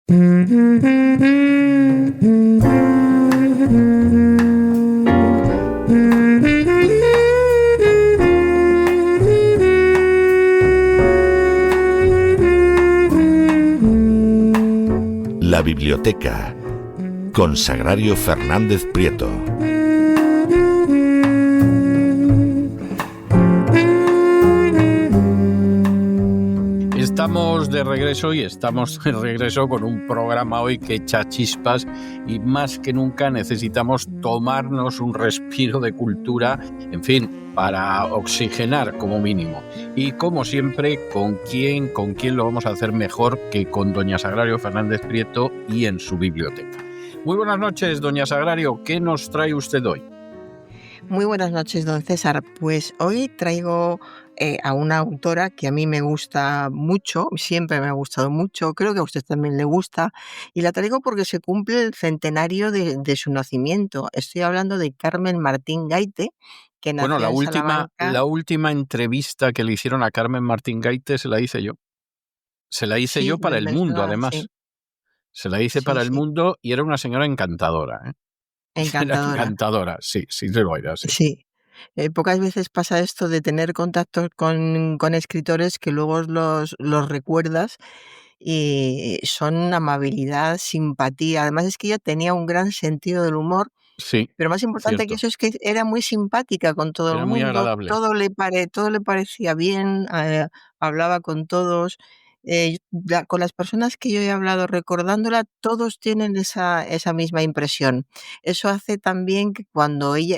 La biblioteca con Sagrario Fernández Prieto. Estamos de regreso con un programa hoy que echa chispas y más que nunca necesitamos tomarnos un respiro de cultura, en fin, para oxigenar como mínimo. Y como siempre, ¿con quién lo vamos a hacer mejor que con doña Sagrario Fernández Prieto y en su biblioteca? Muy buenas noches, doña Sagrario, ¿qué nos trae usted hoy? Muy buenas noches, don César. Pues hoy traigo a una autora que a mí me gusta mucho, siempre me ha gustado mucho, creo que a usted también le gusta, y la traigo porque se cumple el centenario de su nacimiento. Estoy hablando de Carmen Martín Gaite, que nació Bueno, en Salamanca. la última entrevista que le hicieron a Carmen Martín Gaite se la hice yo. Se la hice Sí, yo para El me Mundo, suena, además. sí, Se la hice sí, para El sí, Mundo y era una señora encantadora, ¿eh? Era encantadora. encantadora, sí, sí, se lo era, sí. Sí. Pocas veces pasa esto de tener contactos con escritores que luego los recuerdas y son amabilidad, simpatía. Además es que ella tenía un gran sentido del humor, Sí, pero más importante que cierto. eso es que era muy simpática con todo el Era muy mundo, agradable. todo le parecía bien, hablaba con todos. Con las personas que yo he hablado recordándola, todos tienen esa misma impresión. Eso hace también que cuando ella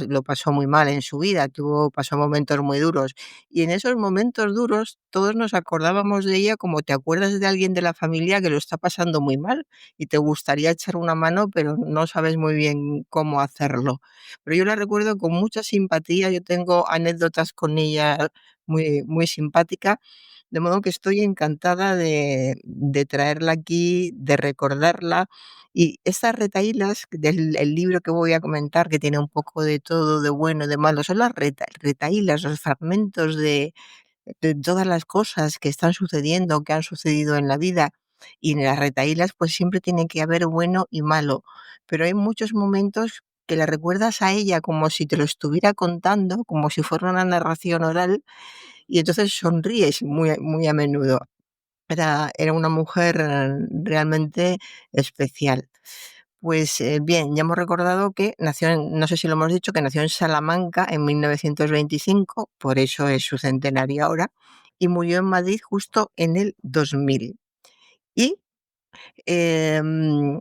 lo pasó muy mal en su vida, pasó momentos muy duros, y en esos momentos duros todos nos acordábamos de ella como te acuerdas de alguien de la familia que lo está pasando muy mal y te gustaría echar una mano, pero no sabes muy bien cómo hacerlo. Pero yo la recuerdo con mucha simpatía, yo tengo anécdotas con ella muy, muy simpática, de modo que estoy encantada de traerla aquí, de recordarla. Y estas retahílas del el libro que voy a comentar, que tiene un poco de todo, de bueno y de malo, son las retahílas, los fragmentos de todas las cosas que están sucediendo, que han sucedido en la vida. Y en las retahílas, pues siempre tiene que haber bueno y malo. Pero hay muchos momentos que le recuerdas a ella como si te lo estuviera contando, como si fuera una narración oral, y entonces sonríes muy, muy a menudo. Era una mujer realmente especial. Pues bien, ya hemos recordado que nació no sé si lo hemos dicho, que nació en Salamanca en 1925, por eso es su centenario ahora, y murió en Madrid justo en el 2000. Y em,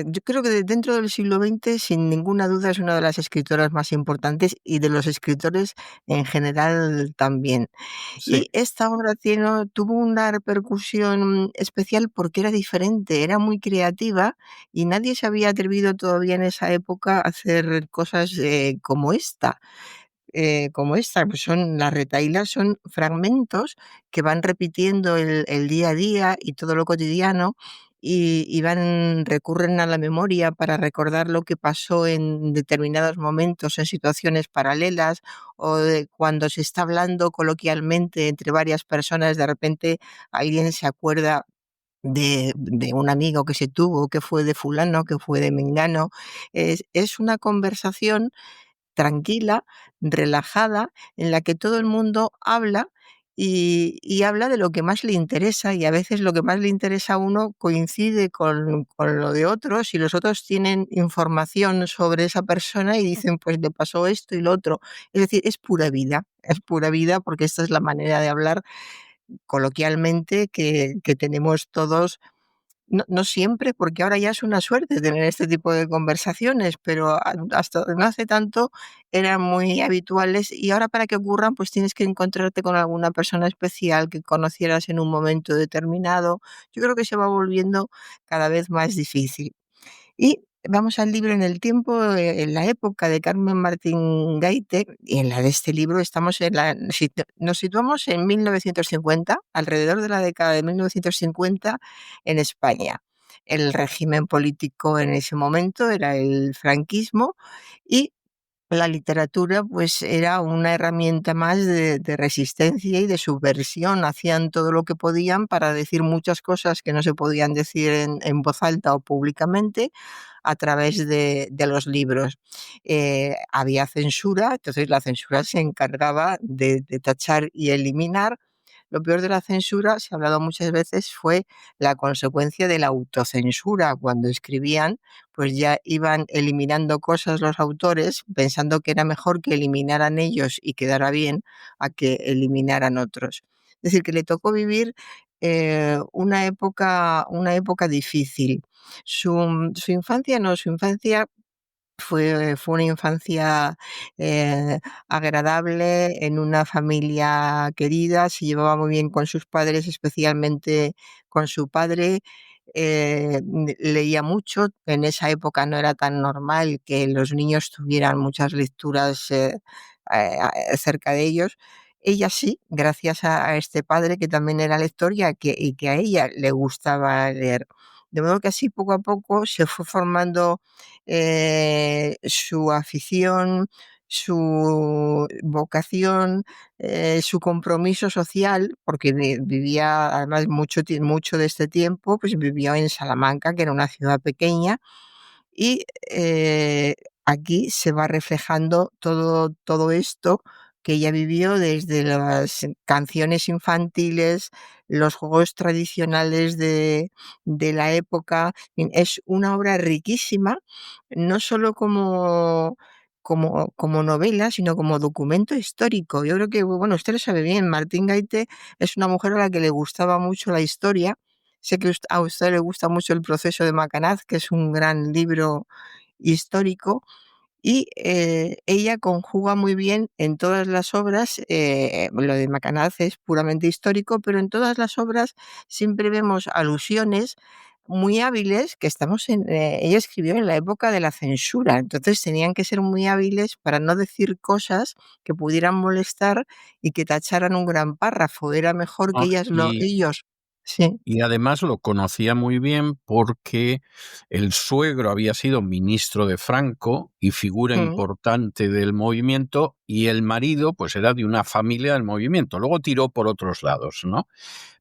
yo creo que dentro del siglo XX, sin ninguna duda, es una de las escritoras más importantes y de los escritores en general también. Sí, Y esta obra tuvo una repercusión especial porque era diferente, era muy creativa y nadie se había atrevido todavía en esa época a hacer cosas como esta, pues las retahílas son fragmentos que van repitiendo el día a día y todo lo cotidiano y recurren a la memoria para recordar lo que pasó en determinados momentos, en situaciones paralelas o de cuando se está hablando coloquialmente entre varias personas, de repente alguien se acuerda de un amigo que se tuvo, que fue de fulano, que fue de mengano. Es una conversación tranquila, relajada, en la que todo el mundo habla y habla de lo que más le interesa, y a veces lo que más le interesa a uno coincide con lo de otros, y los otros tienen información sobre esa persona y dicen, pues le pasó esto y lo otro. Es decir, es pura vida porque esta es la manera de hablar coloquialmente que tenemos todos, no siempre, porque ahora ya es una suerte tener este tipo de conversaciones, pero hasta no hace tanto eran muy habituales, y ahora para que ocurran, pues tienes que encontrarte con alguna persona especial que conocieras en un momento determinado. Yo creo que se va volviendo cada vez más difícil. Y vamos al libro en el tiempo, en la época de Carmen Martín Gaite, y en la de este libro nos situamos en 1950, alrededor de la década de 1950 en España. El régimen político en ese momento era el franquismo y la literatura pues era una herramienta más de resistencia y de subversión. Hacían todo lo que podían para decir muchas cosas que no se podían decir en voz alta o públicamente a través de los libros. Había censura, entonces la censura se encargaba de tachar y eliminar. Lo peor de la censura, se ha hablado muchas veces, fue la consecuencia de la autocensura. Cuando escribían, pues ya iban eliminando cosas los autores, pensando que era mejor que eliminaran ellos y quedara bien a que eliminaran otros. Es decir, que le tocó vivir una época difícil. Su infancia no, su infancia fue una infancia agradable, en una familia querida, se llevaba muy bien con sus padres, especialmente con su padre. Leía mucho, en esa época no era tan normal que los niños tuvieran muchas lecturas cerca de ellos. Ella sí, gracias a este padre que también era lector y que a ella le gustaba leer. De modo que así poco a poco se fue formando su afición, su vocación, su compromiso social, porque vivía además mucho de este tiempo, pues vivió en Salamanca, que era una ciudad pequeña, y aquí se va reflejando todo esto que ella vivió desde las canciones infantiles, los juegos tradicionales de la época. Es una obra riquísima, no solo como novela, sino como documento histórico. Yo creo que, bueno, usted lo sabe bien, Martín Gaite es una mujer a la que le gustaba mucho la historia. Sé que a usted le gusta mucho El proceso de Macanaz, que es un gran libro histórico, y ella conjuga muy bien en todas las obras, lo de Macanaz es puramente histórico, pero en todas las obras siempre vemos alusiones muy hábiles que ella escribió en la época de la censura, entonces tenían que ser muy hábiles para no decir cosas que pudieran molestar y que tacharan un gran párrafo. Era mejor que Ah, ellos. Sí. y además lo conocía muy bien porque el suegro había sido ministro de Franco y figura Mm. importante del movimiento, y el marido pues era de una familia del movimiento. Luego tiró por otros lados, ¿no?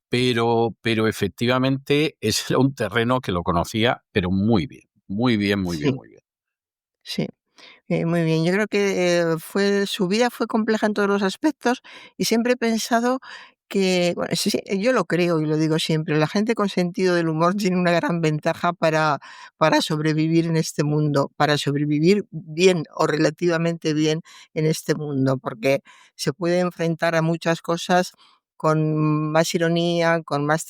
Pero efectivamente ese era un terreno que lo conocía, pero muy bien, muy bien, muy bien, Sí, muy bien. sí. Muy bien, yo creo que su vida fue compleja en todos los aspectos y siempre he pensado que, bueno, sí, sí, yo lo creo y lo digo siempre, la gente con sentido del humor tiene una gran ventaja para sobrevivir en este mundo, para sobrevivir bien o relativamente bien en este mundo, porque se puede enfrentar a muchas cosas con más ironía, con más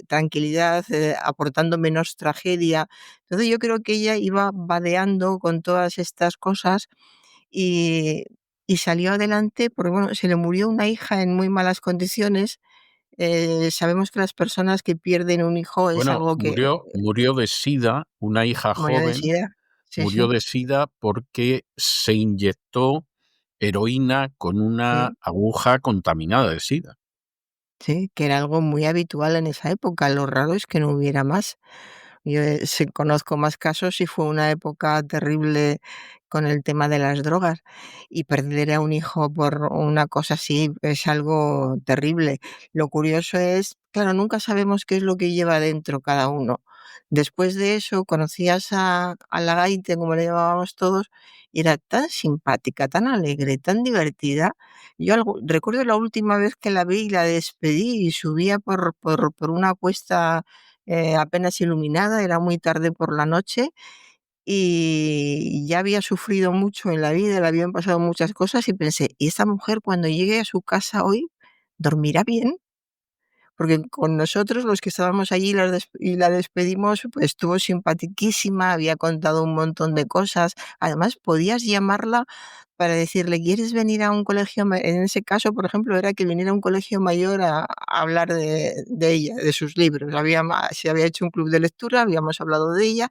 tranquilidad, aportando menos tragedia. Entonces yo creo que ella iba vadeando con todas estas cosas y, y salió adelante porque, bueno, se le murió una hija en muy malas condiciones. Sabemos que las personas que pierden un hijo es Bueno, algo que murió de SIDA, una hija murió de joven, SIDA. Sí, murió sí, de SIDA porque se inyectó heroína con una sí, aguja contaminada de SIDA. sí, que era algo muy habitual en esa época. Lo raro es que no hubiera más. Yo conozco más casos y fue una época terrible con el tema de las drogas y perder a un hijo por una cosa así es algo terrible. Lo curioso es, claro, nunca sabemos qué es lo que lleva dentro cada uno. Después de eso conocías a la Gaite, como le llamábamos todos, y era tan simpática, tan alegre, tan divertida. Yo recuerdo la última vez que la vi y la despedí y subía por una cuesta apenas iluminada, era muy tarde por la noche y ya había sufrido mucho en la vida, le habían pasado muchas cosas y pensé, ¿y esta mujer cuando llegue a su casa hoy dormirá bien? Porque con nosotros, los que estábamos allí y la despedimos, pues estuvo simpaticísima, había contado un montón de cosas. Además, podías llamarla para decirle: "¿Quieres venir a un colegio?". En ese caso, por ejemplo, era que viniera a un colegio mayor a hablar de ella, de sus libros. Se había hecho un club de lectura, habíamos hablado de ella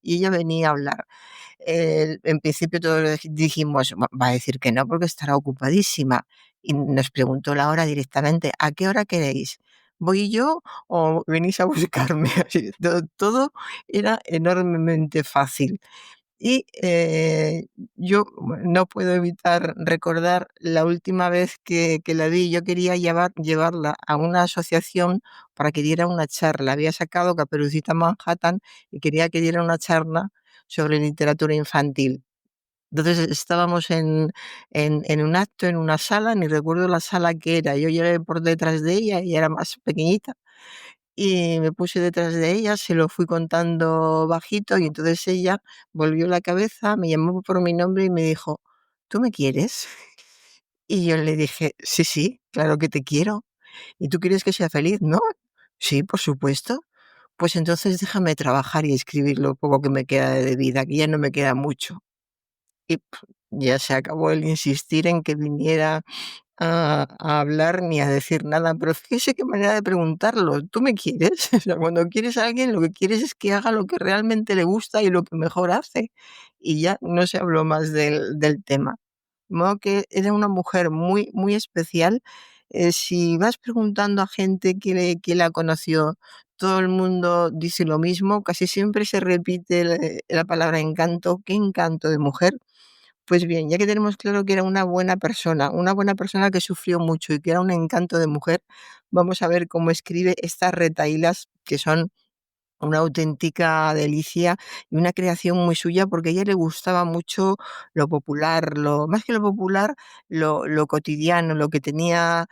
y ella venía a hablar. En principio todos dijimos: Va a decir que no, porque estará ocupadísima". Y nos preguntó la hora directamente: "¿A qué hora queréis? ¿Voy yo o venís a buscarme?". Así, todo era enormemente fácil. Y yo no puedo evitar recordar la última vez que la vi. Yo quería llevarla a una asociación para que diera una charla. Había sacado Caperucita Manhattan y quería que diera una charla sobre literatura infantil. Entonces estábamos en un acto, en una sala, ni recuerdo la sala que era. Yo llegué por detrás de ella, y era más pequeñita, y me puse detrás de ella, se lo fui contando bajito, y entonces ella volvió la cabeza, me llamó por mi nombre y me dijo: "¿Tú me quieres?". Y yo le dije: "Sí, sí, claro que te quiero. ¿Y tú quieres que sea feliz, no?". "Sí, por supuesto". "Pues entonces déjame trabajar y escribir lo poco que me queda de vida, que ya no me queda mucho". Y ya se acabó el insistir en que viniera a hablar ni a decir nada, pero fíjese qué manera de preguntarlo, ¿tú me quieres? O sea, cuando quieres a alguien, lo que quieres es que haga lo que realmente le gusta y lo que mejor hace, y ya no se habló más del tema. De modo que era una mujer muy, muy especial. Si vas preguntando a gente que la conoció, todo el mundo dice lo mismo, casi siempre se repite la palabra encanto. Qué encanto de mujer. Pues bien, ya que tenemos claro que era una buena persona que sufrió mucho y que era un encanto de mujer, vamos a ver cómo escribe estas retahílas, que son una auténtica delicia y una creación muy suya, porque a ella le gustaba mucho lo popular, más que lo popular, lo cotidiano, lo que tenía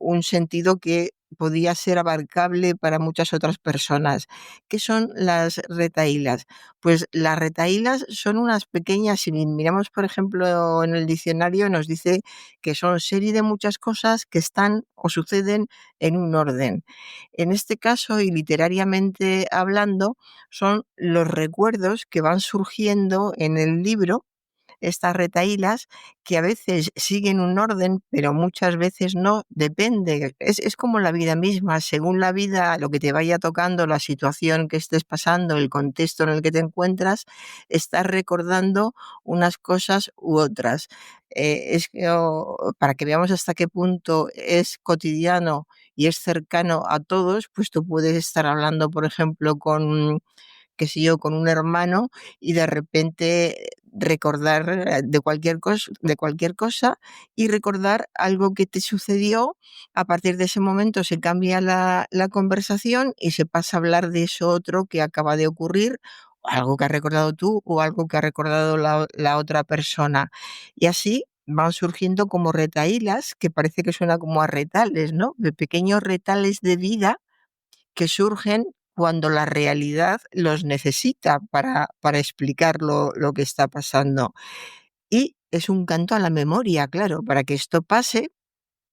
un sentido que podía ser abarcable para muchas otras personas. ¿Qué son las retahílas? Pues las retahílas son unas pequeñas, si miramos por ejemplo en el diccionario, nos dice que son serie de muchas cosas que están o suceden en un orden. En este caso, y literariamente hablando, son los recuerdos que van surgiendo en el libro, estas retahílas, que a veces siguen un orden, pero muchas veces no, depende. Es como la vida misma, según la vida, lo que te vaya tocando, la situación que estés pasando, el contexto en el que te encuentras, estás recordando unas cosas u otras. Para que veamos hasta qué punto es cotidiano y es cercano a todos, pues tú puedes estar hablando, por ejemplo, con, qué sé yo, con un hermano, y de repente recordar de cualquier cosa, y recordar algo que te sucedió. A partir de ese momento se cambia la conversación y se pasa a hablar de eso otro que acaba de ocurrir, o algo que has recordado tú o algo que ha recordado la otra persona. Y así van surgiendo como retahílas, que parece que suena como a retales, ¿no? De pequeños retales de vida que surgen cuando la realidad los necesita para explicar lo que está pasando. Y es un canto a la memoria, claro, para que esto pase,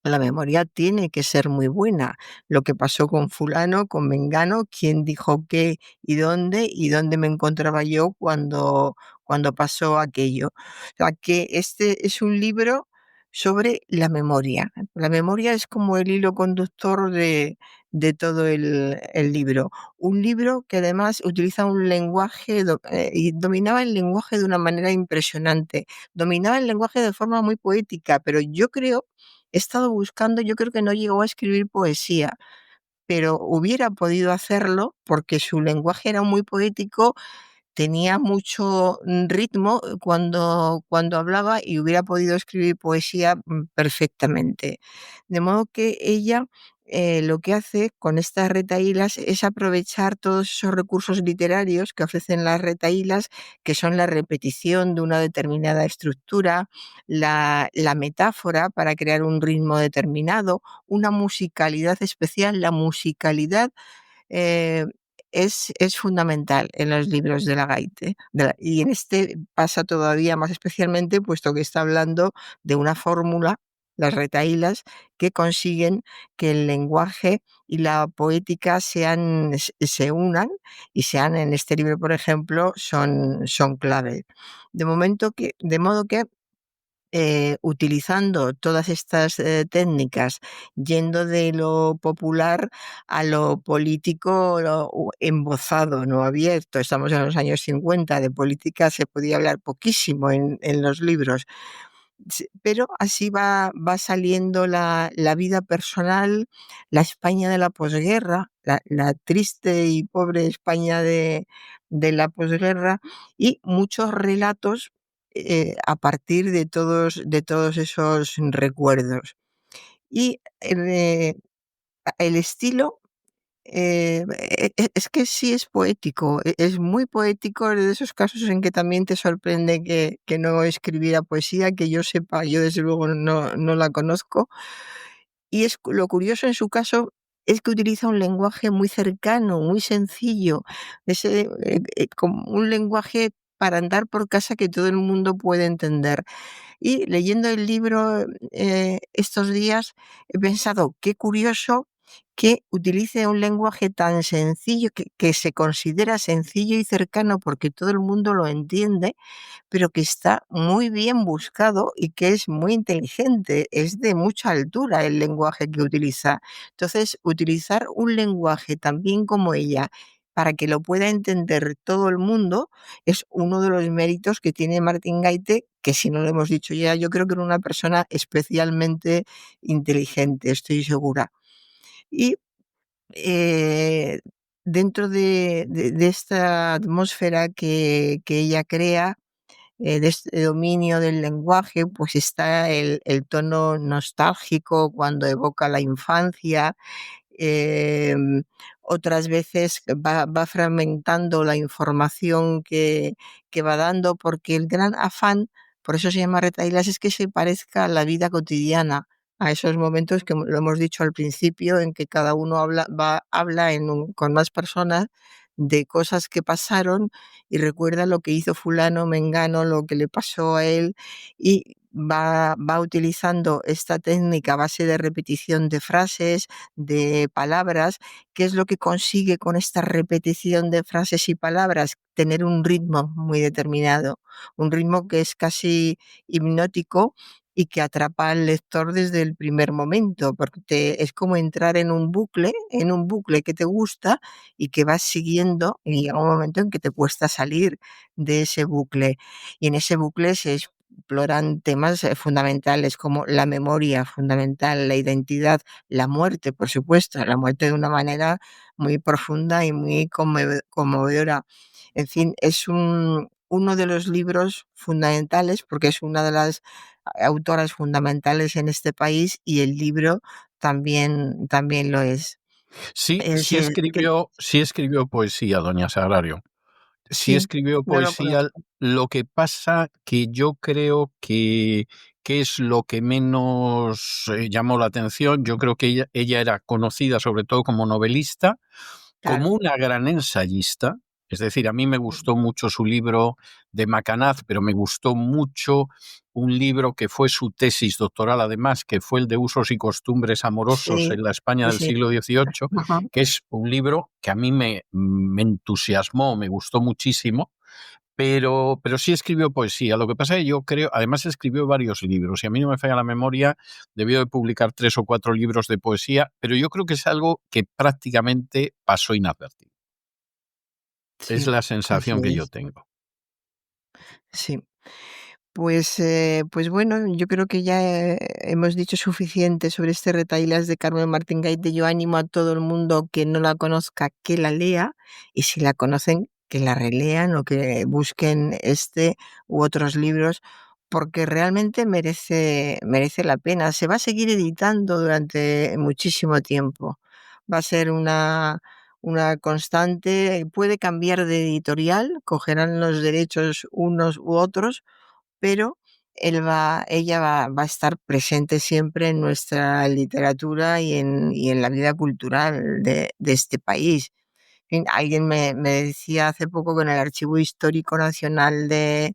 la memoria tiene que ser muy buena. Lo que pasó con fulano, con mengano, quién dijo qué y dónde me encontraba yo cuando pasó aquello. O sea, que este es un libro sobre la memoria. La memoria es como el hilo conductor de todo el libro. Un libro que además utiliza un lenguaje y dominaba el lenguaje de una manera impresionante. Dominaba el lenguaje de forma muy poética, pero he estado buscando, yo creo que no llegó a escribir poesía, pero hubiera podido hacerlo porque su lenguaje era muy poético, tenía mucho ritmo cuando hablaba, y hubiera podido escribir poesía perfectamente. De modo que ella lo que hace con estas retahílas es aprovechar todos esos recursos literarios que ofrecen las retahílas, que son la repetición de una determinada estructura, la metáfora para crear un ritmo determinado, una musicalidad especial. La musicalidad eh, es fundamental en los libros de la Gaite, y en este pasa todavía más especialmente, puesto que está hablando de una fórmula, las retahílas, que consiguen que el lenguaje y la poética se unan, y sean, en este libro, por ejemplo, son clave. De modo que utilizando todas estas técnicas, yendo de lo popular a lo político, embozado, no abierto. Estamos en los años 50, de política se podía hablar poquísimo en los libros. Pero así va saliendo la vida personal, la España de la posguerra, la triste y pobre España de la posguerra, y muchos relatos a partir de todos esos recuerdos. Y el estilo es que sí es poético, es muy poético, de esos casos en que también te sorprende que no escribiera poesía, que yo sepa, yo desde luego no la conozco. Y lo curioso en su caso es que utiliza un lenguaje muy cercano, muy sencillo, como un lenguaje para andar por casa que todo el mundo puede entender. Y leyendo el libro estos días he pensado, qué curioso que utilice un lenguaje tan sencillo, que se considera sencillo y cercano porque todo el mundo lo entiende, pero que está muy bien buscado y que es muy inteligente. Es de mucha altura el lenguaje que utiliza. Entonces, utilizar un lenguaje tan bien como ella para que lo pueda entender todo el mundo es uno de los méritos que tiene Martín Gaite, que si no lo hemos dicho ya, yo creo que era una persona especialmente inteligente, estoy segura. Y eh, dentro de esta atmósfera que ella crea, de este dominio del lenguaje, pues está el tono nostálgico cuando evoca la infancia. em, Otras veces va fragmentando la información que va dando, porque el gran afán, por eso se llama retahílas, es que se parezca a la vida cotidiana, a esos momentos que lo hemos dicho al principio, en que cada uno habla con más personas de cosas que pasaron y recuerda lo que hizo fulano, mengano, lo que le pasó a él, y va utilizando esta técnica a base de repetición de frases, de palabras. ¿Qué es lo que consigue con esta repetición de frases y palabras? Tener un ritmo muy determinado, un ritmo que es casi hipnótico y que atrapa al lector desde el primer momento, porque es como entrar en un bucle que te gusta y que vas siguiendo, y llega un momento en que te cuesta salir de ese bucle. Y en ese bucle se exploran temas fundamentales como la memoria fundamental, la identidad, la muerte, por supuesto, la muerte de una manera muy profunda y muy conmovedora. En fin, es uno de los libros fundamentales porque es una de las autoras fundamentales en este país, y el libro también lo es. Sí, Es, sí escribió poesía, doña Sagrario. Sí sí, escribió no lo poesía, conozco. lo que pasa que yo creo que es lo que menos llamó la atención. Yo creo que ella era conocida sobre todo como novelista, Claro. como una gran ensayista. Es decir, a mí me gustó mucho su libro de Macanaz, pero me gustó mucho un libro que fue su tesis doctoral, además, que fue el de usos y costumbres amorosos Sí, en la España sí, del sí. siglo XVIII, Ajá. que es un libro que a mí me entusiasmó, me gustó muchísimo, pero sí escribió poesía. Lo que pasa es que yo creo, además escribió varios libros, y a mí no me falla la memoria, debió de publicar 3 o 4 libros de poesía, pero yo creo que es algo que prácticamente pasó inadvertido. Es Sí, la así sensación que yo es. tengo. Sí. Pues bueno, yo creo que ya hemos dicho suficiente sobre este Retahílas de Carmen Martín Gaite. Yo animo a todo el mundo que no la conozca que la lea, y si la conocen, que la relean o que busquen este u otros libros, porque realmente merece la pena. Se va a seguir editando durante muchísimo tiempo. Va a ser una constante, puede cambiar de editorial, cogerán los derechos unos u otros, pero ella va a estar presente siempre en nuestra literatura y en la vida cultural de este país. Alguien me decía hace poco que en el Archivo Histórico Nacional de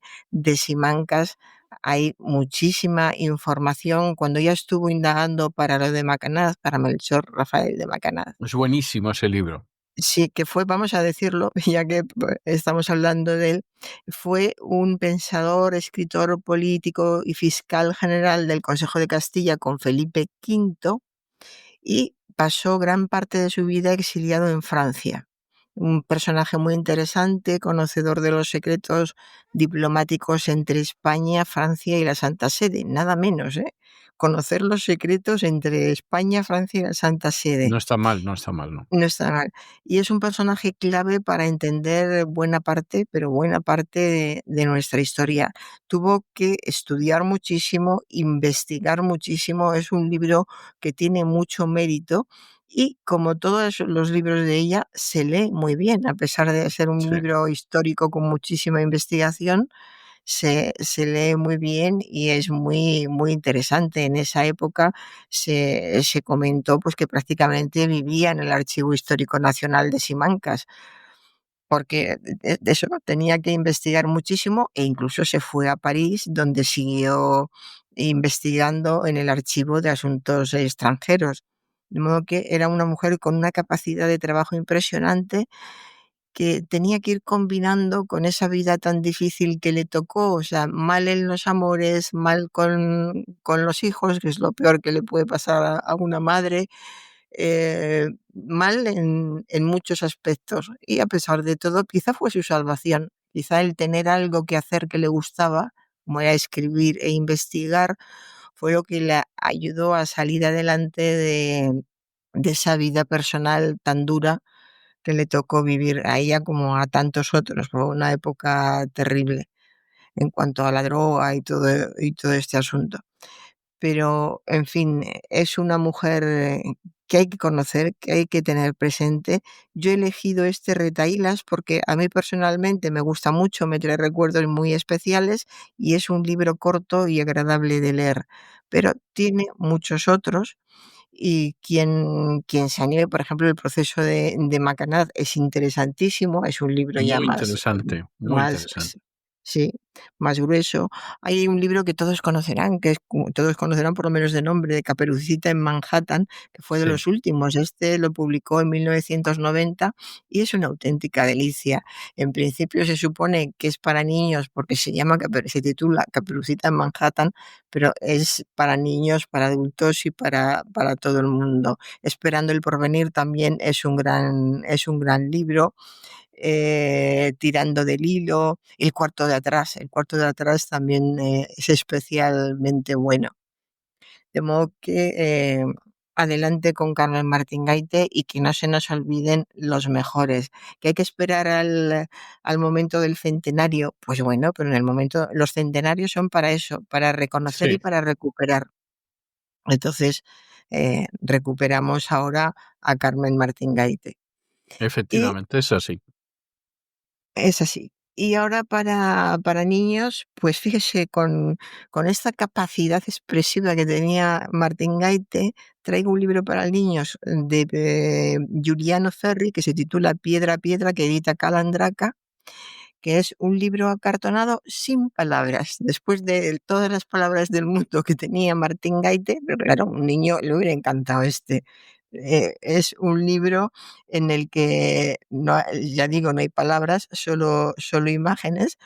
Simancas hay muchísima información. Cuando ella estuvo indagando para lo de Macanaz, para Melchor Rafael de Macanaz, Es buenísimo ese libro. sí, que fue, vamos a decirlo, ya que estamos hablando de él, fue un pensador, escritor, político y fiscal general del Consejo de Castilla con Felipe V, y pasó gran parte de su vida exiliado en Francia. un personaje muy interesante, conocedor de los secretos diplomáticos entre España, Francia y la Santa Sede, nada menos, ¿eh? Conocer los secretos entre España, Francia y la Santa Sede. No está mal, no está mal, ¿no? No está mal. Y es un personaje clave para entender buena parte, pero buena parte de nuestra historia. Tuvo que estudiar muchísimo, investigar muchísimo. Es un libro que tiene mucho mérito y, como todos los libros de ella, se lee muy bien, a pesar de ser un Sí. libro histórico con muchísima investigación. Se lee muy bien y es muy interesante. En esa época se comentó pues, que prácticamente vivía en el Archivo Histórico Nacional de Simancas, porque de eso tenía que investigar muchísimo e incluso se fue a París, donde siguió investigando en el Archivo de Asuntos Extranjeros. De modo que era una mujer con una capacidad de trabajo impresionante, que tenía que ir combinando con esa vida tan difícil que le tocó, o sea, mal en los amores, mal con los hijos, que es lo peor que le puede pasar a una madre, mal en muchos aspectos. Y a pesar de todo, quizá fue su salvación, quizá el tener algo que hacer que le gustaba, como era escribir e investigar, fue lo que le ayudó a salir adelante de esa vida personal tan dura que le tocó vivir a ella como a tantos otros. Fue una época terrible en cuanto a la droga y todo este asunto. Pero, en fin, es una mujer que hay que conocer, que hay que tener presente. Yo he elegido este Retahílas porque a mí personalmente me gusta mucho, me trae recuerdos muy especiales y es un libro corto y agradable de leer, pero tiene muchos otros y quien se anime, por ejemplo, el proceso de Macanaz es interesantísimo, es un libro ya Muy más, interesante, muy más, interesante. sí, más grueso. Hay un libro que todos conocerán, que es, todos conocerán por lo menos de nombre, de Caperucita en Manhattan, que fue de Sí, los últimos. Este lo publicó en 1990 y es una auténtica delicia. En principio se supone que es para niños porque se titula Caperucita en Manhattan, pero es para niños, para adultos y para todo el mundo. Esperando el porvenir también es un gran libro. Tirando del hilo, el cuarto de atrás también es especialmente bueno. De modo que adelante con Carmen Martín Gaite y que no se nos olviden los mejores. Que hay que esperar al momento del centenario, pues bueno, pero en el momento, los centenarios son para eso, para reconocer y sí, para recuperar. Entonces, recuperamos ahora a Carmen Martín Gaite. Y efectivamente, es así. es así. Y ahora para niños, pues fíjese, con esta capacidad expresiva que tenía Martín Gaite, traigo un libro para niños de Giuliano Ferri que se titula Piedra a piedra, que edita Calandraca, que es un libro acartonado sin palabras. Después de todas las palabras del mundo que tenía Martín Gaite, pero claro, un niño le hubiera encantado este. Es un libro en el que, no, ya digo, no hay palabras, solo imágenes,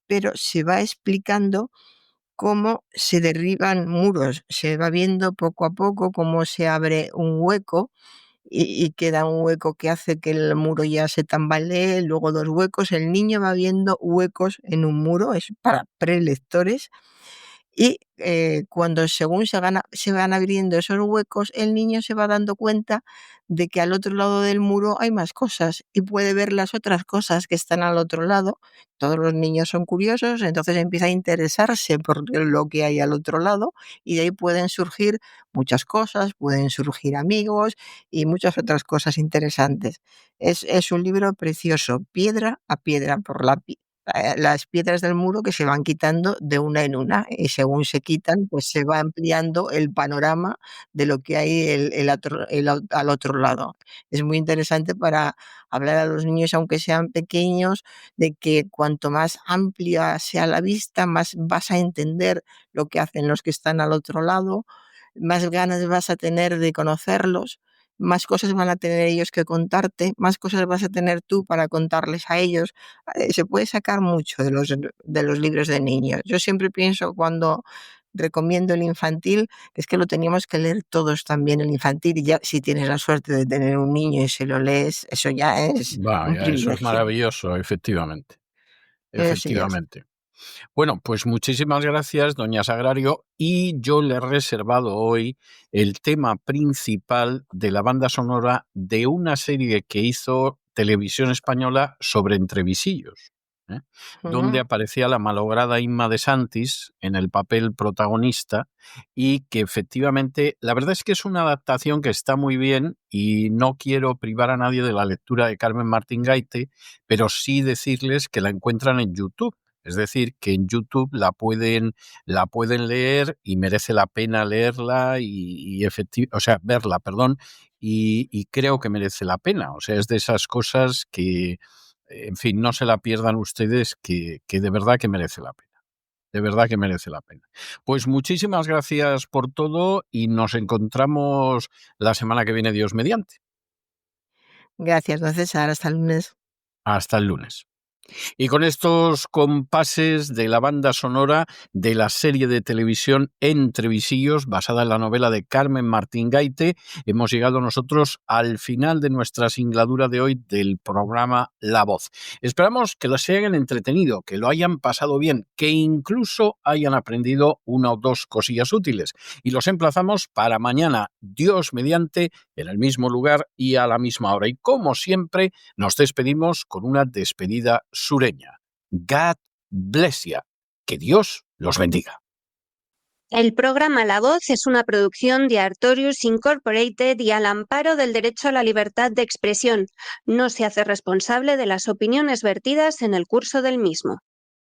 pero se va explicando cómo se derriban muros, se va viendo poco a poco cómo se abre un hueco y queda un hueco que hace que el muro ya se tambalee, luego dos huecos, el niño va viendo huecos en un muro, es para prelectores, y cuando según se van abriendo esos huecos, el niño se va dando cuenta de que al otro lado del muro hay más cosas y puede ver las otras cosas que están al otro lado. Todos los niños son curiosos, entonces empieza a interesarse por lo que hay al otro lado y de ahí pueden surgir muchas cosas, pueden surgir amigos y muchas otras cosas interesantes. Es un libro precioso, piedra a piedra, por las piedras del muro que se van quitando de una en una y según se quitan, pues se va ampliando el panorama de lo que hay al otro lado. Es muy interesante para hablar a los niños, aunque sean pequeños, de que cuanto más amplia sea la vista, más vas a entender lo que hacen los que están al otro lado, más ganas vas a tener de conocerlos, más cosas van a tener ellos que contarte, más cosas vas a tener tú para contarles a ellos. Se puede sacar mucho de los libros de niños. Yo siempre pienso cuando recomiendo el infantil, es que lo teníamos que leer todos también el infantil, y ya si tienes la suerte de tener un niño y se lo lees, eso ya es un Vaya, eso es privilegio. maravilloso, efectivamente. Eso ya es. Efectivamente. Bueno, pues muchísimas gracias, doña Sagrario, y yo le he reservado hoy el tema principal de la banda sonora de una serie que hizo Televisión Española sobre entrevisillos, ¿eh? Donde aparecía la malograda Imma de Santis en el papel protagonista y que efectivamente, la verdad es que es una adaptación que está muy bien y no quiero privar a nadie de la lectura de Carmen Martín Gaite, pero sí decirles que la encuentran en YouTube. Es decir, que en YouTube la pueden leer y merece la pena leerla verla, perdón, y creo que merece la pena. O sea, es de esas cosas que, en fin, no se la pierdan ustedes, que de verdad que merece la pena. De verdad que merece la pena. Pues muchísimas gracias por todo y nos encontramos la semana que viene, Dios mediante. Gracias, don César. Hasta el lunes. Hasta el lunes. Y con estos compases de la banda sonora de la serie de televisión Entre Visillos, basada en la novela de Carmen Martín Gaite, hemos llegado nosotros al final de nuestra singladura de hoy del programa La Voz. Esperamos que los hayan entretenido, que lo hayan pasado bien, que incluso hayan aprendido una o dos cosillas útiles. Y los emplazamos para mañana, Dios mediante, en el mismo lugar y a la misma hora. Y como siempre, nos despedimos con una despedida sureña. God bless you. Que Dios los bendiga. El programa La Voz es una producción de Artorius Incorporated y al amparo del derecho a la libertad de expresión. No se hace responsable de las opiniones vertidas en el curso del mismo.